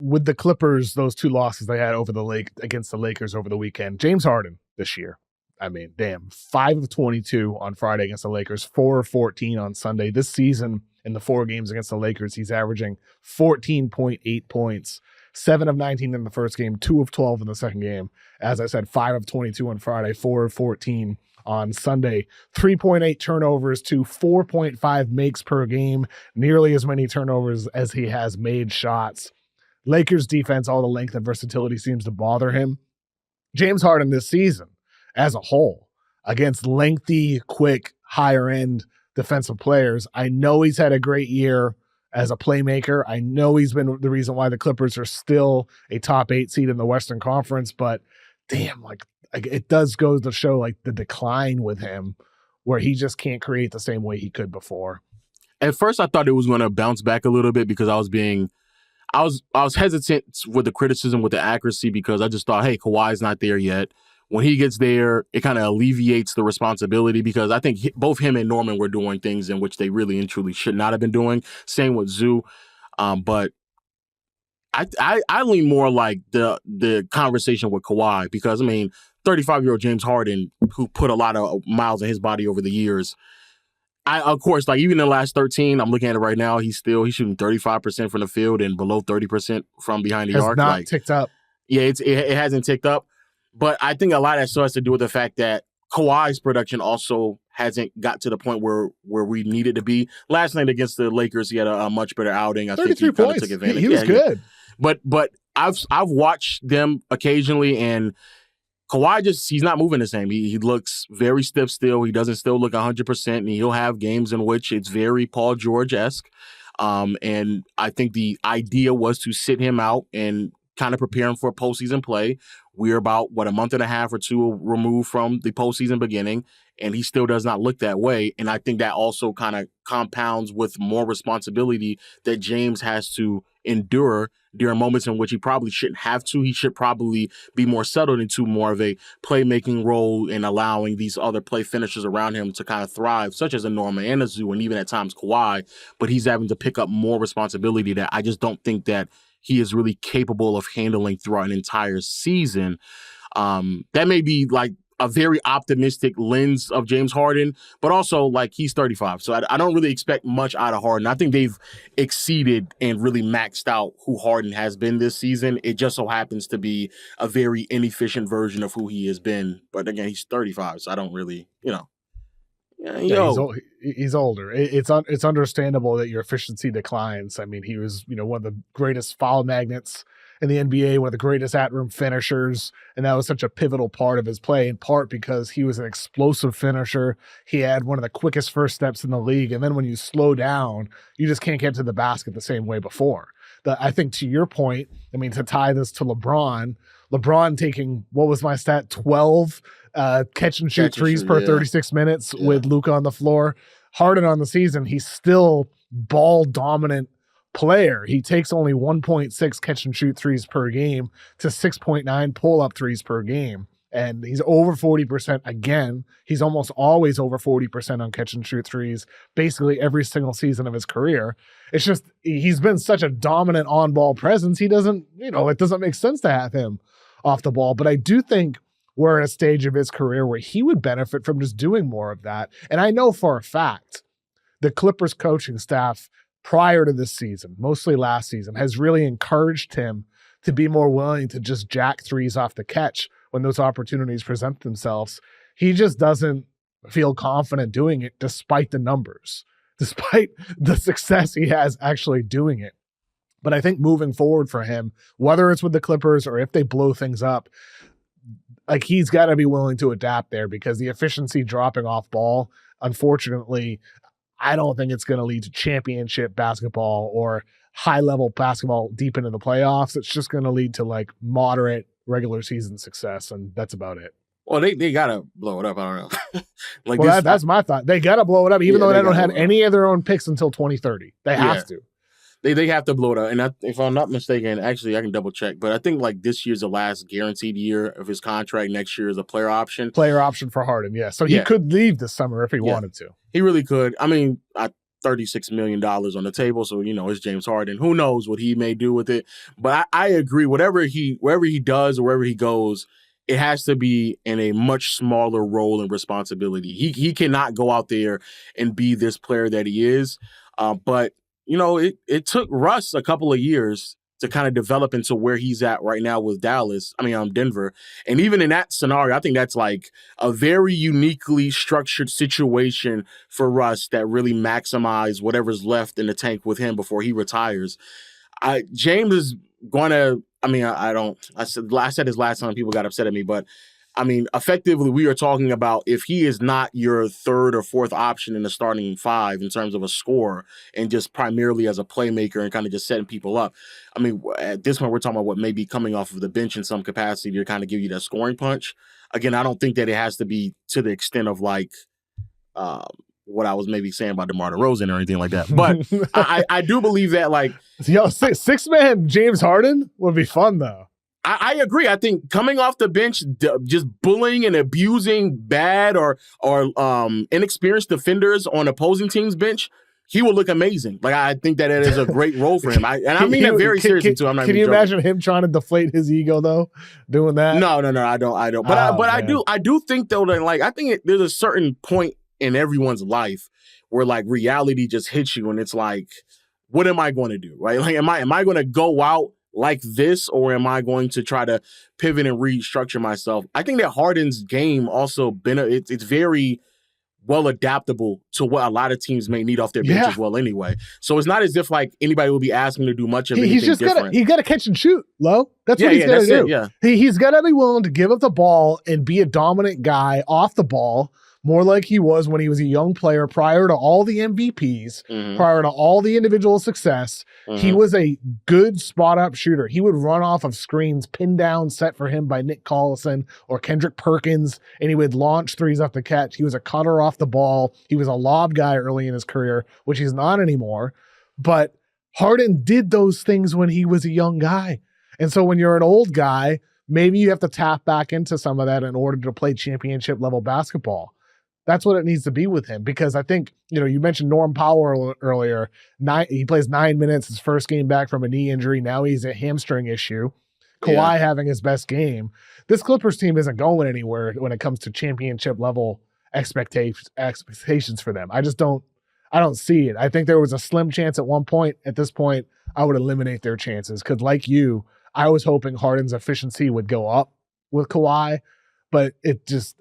with the Clippers, those 2 losses they had against the Lakers over the weekend, James Harden this year, I mean, damn, 5 of 22 on Friday against the Lakers, 4 of 14 on Sunday. This season, in the 4 games against the Lakers, he's averaging 14.8 points, 7 of 19 in the first game, 2 of 12 in the second game. As I said, 5 of 22 on Friday, 4 of 14 on Sunday. 3.8 turnovers to 4.5 makes per game, nearly as many turnovers as he has made shots. Lakers defense, all the length and versatility seems to bother him. James Harden this season, as a whole, against lengthy, quick, higher-end defensive players, I know he's had a great year as a playmaker. I know he's been the reason why the Clippers are still a top 8 seed in the Western Conference, but damn, like it does go to show like the decline with him where he just can't create the same way he could before. At first, I thought it was going to bounce back a little bit because I was hesitant with the criticism with the accuracy because I just thought, hey, Kawhi's not there yet. When he gets there, it kind of alleviates the responsibility because I think both him and Norman were doing things in which they really and truly should not have been doing. Same with Zoo. But I lean more like the conversation with Kawhi because, I mean, 35-year-old James Harden, who put a lot of miles in his body over the years, of course, like even in the last 13, I'm looking at it right now, he's shooting 35% from the field and below 30% from behind the arc. Has not ticked up. Yeah, it hasn't ticked up. But I think a lot of that still has to do with the fact that Kawhi's production also hasn't got to the point where we needed to be. Last night against the Lakers, he had a much better outing. I think he kind of took advantage. He was good. But I've watched them occasionally, and Kawhi he's not moving the same. He looks very stiff still. He doesn't still look 100%, and he'll have games in which it's very Paul George-esque. And I think the idea was to sit him out and kind of prepare him for postseason play. We're about, a month and a half or 2 removed from the postseason beginning, and he still does not look that way. And I think that also kind of compounds with more responsibility that James has to endure during moments in which he probably shouldn't have to. He should probably be more settled into more of a playmaking role and allowing these other play finishers around him to kind of thrive, such as a Norman and a Zoo, and even at times Kawhi. But he's having to pick up more responsibility that I just don't think that he is really capable of handling throughout an entire season. That may be like a very optimistic lens of James Harden, but also like he's 35. So I don't really expect much out of Harden. I think they've exceeded and really maxed out who Harden has been this season. It just so happens to be a very inefficient version of who he has been. But again, he's 35, so I don't really, he's older. It's understandable that your efficiency declines. I mean, he was, one of the greatest foul magnets in the NBA, one of the greatest at-rim finishers, and that was such a pivotal part of his play, in part because he was an explosive finisher. He had one of the quickest first steps in the league, and then when you slow down, you just can't get to the basket the same way before. I think to your point, I mean, to tie this to LeBron taking, what was my stat, 12 catch and shoot threes per 36 minutes with Luka on the floor. Harden on the season, he's still ball dominant player. He takes only 1.6 catch and shoot threes per game to 6.9 pull up threes per game. And he's over 40% again. He's almost always over 40% on catch and shoot threes, basically every single season of his career. It's just, he's been such a dominant on ball presence. He doesn't, it doesn't make sense to have him off the ball. But I do think we're at a stage of his career where he would benefit from just doing more of that. And I know for a fact the Clippers coaching staff prior to this season, mostly last season, has really encouraged him to be more willing to just jack threes off the catch when those opportunities present themselves. He just doesn't feel confident doing it despite the numbers, despite the success he has actually doing it. But I think moving forward for him, whether it's with the Clippers or if they blow things up, like he's got to be willing to adapt there because the efficiency dropping off ball, unfortunately, I don't think it's going to lead to championship basketball or high-level basketball deep into the playoffs. It's just going to lead to like moderate regular season success, and that's about it. Well, they got to blow it up. I don't know. That's my thought. They got to blow it up, even though they don't have any of their own picks until 2030. They have to. They have to blow it up. And if I'm not mistaken, actually, I can double check. But I think like this year's the last guaranteed year of his contract. Next year is a player option. Player option for Harden, yeah. So he could leave this summer if he wanted to. He really could. I mean, $36 million on the table. So, it's James Harden. Who knows what he may do with it? But I agree. Wherever he does or wherever he goes, it has to be in a much smaller role and responsibility. He cannot go out there and be this player that he is. But, it took Russ a couple of years to kind of develop into where he's at right now with Denver. And even in that scenario, I think that's like a very uniquely structured situation for Russ that really maximize whatever's left in the tank with him before he retires. James is going to, I said this last time, people got upset at me, but effectively, we are talking about if he is not your third or fourth option in the starting five in terms of a scorer and just primarily as a playmaker and kind of just setting people up. At this point, we're talking about what may be coming off of the bench in some capacity to kind of give you that scoring punch. Again, I don't think that it has to be to the extent of like what I was maybe saying about DeMar DeRozan or anything like that. But I do believe that like... Six-man James Harden would be fun, though. I agree. I think coming off the bench, just bullying and abusing bad or inexperienced defenders on opposing teams' bench, he will look amazing. Like I think that it is a great role for him. I mean that very seriously too. I'm not. Can you imagine him trying to deflate his ego though, doing that? No. I don't. But I do think though that like I think there's a certain point in everyone's life where like reality just hits you and it's like, what am I going to do? Right? Like am I going to go out like this, or am I going to try to pivot and restructure myself? I think that Harden's game also it's very well adaptable to what a lot of teams may need off their bench as well anyway. So it's not as if like anybody will be asking to do much of anything different. He's got to catch and shoot, Lo. That's what he's got to do. Yeah. He's got to be willing to give up the ball and be a dominant guy off the ball, more like he was when he was a young player prior to all the MVPs, prior to all the individual success. He was a good spot-up shooter. He would run off of screens, pin down, set for him by Nick Collison or Kendrick Perkins, and he would launch threes off the catch. He was a cutter off the ball. He was a lob guy early in his career, which he's not anymore. But Harden did those things when he was a young guy. And so when you're an old guy, maybe you have to tap back into some of that in order to play championship-level basketball. That's what it needs to be with him, because I think, you mentioned Norm Powell earlier. He plays 9 minutes, his first game back from a knee injury. Now he's a hamstring issue. Kawhi having his best game. This Clippers team isn't going anywhere when it comes to championship level expectations for them. I don't see it. I think there was a slim chance at one point. At this point, I would eliminate their chances because like you, I was hoping Harden's efficiency would go up with Kawhi, but it just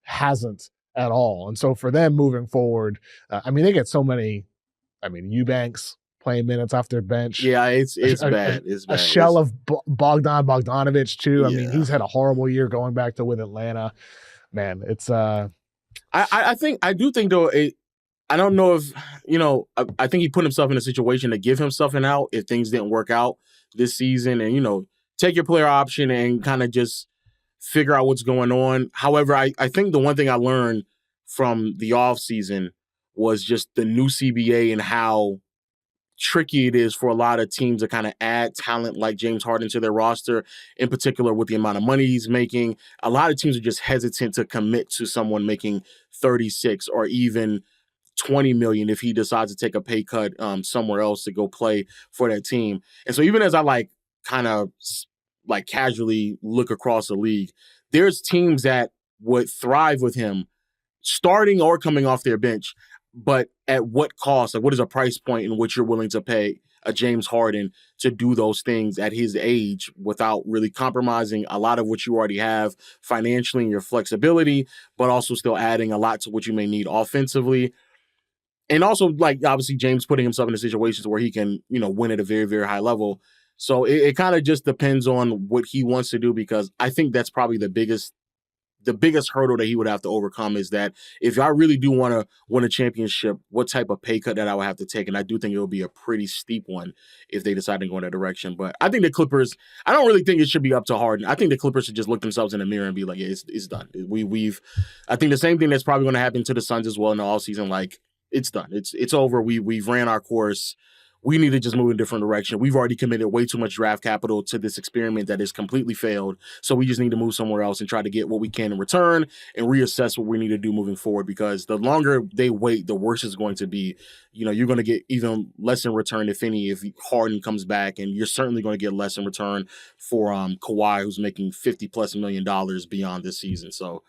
hasn't at all. And so for them moving forward, they get so many, Eubanks playing minutes off their bench. Yeah, it's bad. It's bad. A shell of Bogdan Bogdanovic too. He's had a horrible year going back to with Atlanta. Man, it's I do think though, I don't know if, I think he put himself in a situation to give himself an out if things didn't work out this season and, take your player option and kind of just figure out what's going on. However, I think the one thing I learned from the offseason was just the new CBA and how tricky it is for a lot of teams to kind of add talent like James Harden to their roster, in particular with the amount of money he's making. A lot of teams are just hesitant to commit to someone making 36 or even 20 million if he decides to take a pay cut somewhere else to go play for that team. And so even as I kind of casually look across the league, there's teams that would thrive with him starting or coming off their bench, but at what cost? Like, what is a price point in which you're willing to pay a James Harden to do those things at his age without really compromising a lot of what you already have financially and your flexibility, but also still adding a lot to what you may need offensively. And also, obviously, James putting himself in a situation where he can, win at a very, very high level. So it kind of just depends on what he wants to do, because I think that's probably the biggest hurdle that he would have to overcome is that if I really do want to win a championship, what type of pay cut that I would have to take. And I do think it will be a pretty steep one if they decide to go in that direction. But I think the Clippers, I don't really think it should be up to Harden. I think the Clippers should just look themselves in the mirror and be like, yeah, it's done. I think the same thing that's probably going to happen to the Suns as well in the offseason. Like, it's done. It's over. We've ran our course. we need to just move in a different direction. We've already committed way too much draft capital to this experiment that has completely failed. So we just need to move somewhere else and try to get what we can in return and reassess what we need to do moving forward, because the longer they wait, the worse it's going to be. You're going to get even less in return, if any, if Harden comes back, and you're certainly going to get less in return for Kawhi, who's making $50+ million beyond this season. So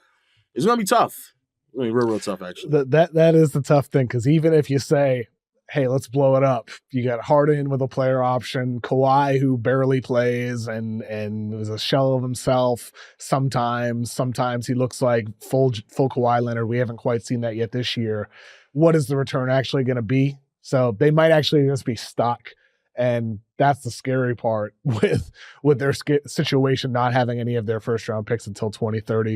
it's going to be tough. I mean, real tough, actually. That is the tough thing, because even if you say, hey, let's blow it up, you got Harden with a player option, Kawhi, who barely plays and is a shell of himself sometimes he looks like full Kawhi Leonard. We haven't quite seen that yet this year. What is the return actually going to be? So they might actually just be stuck. And that's the scary part with their situation, not having any of their first round picks until 2030.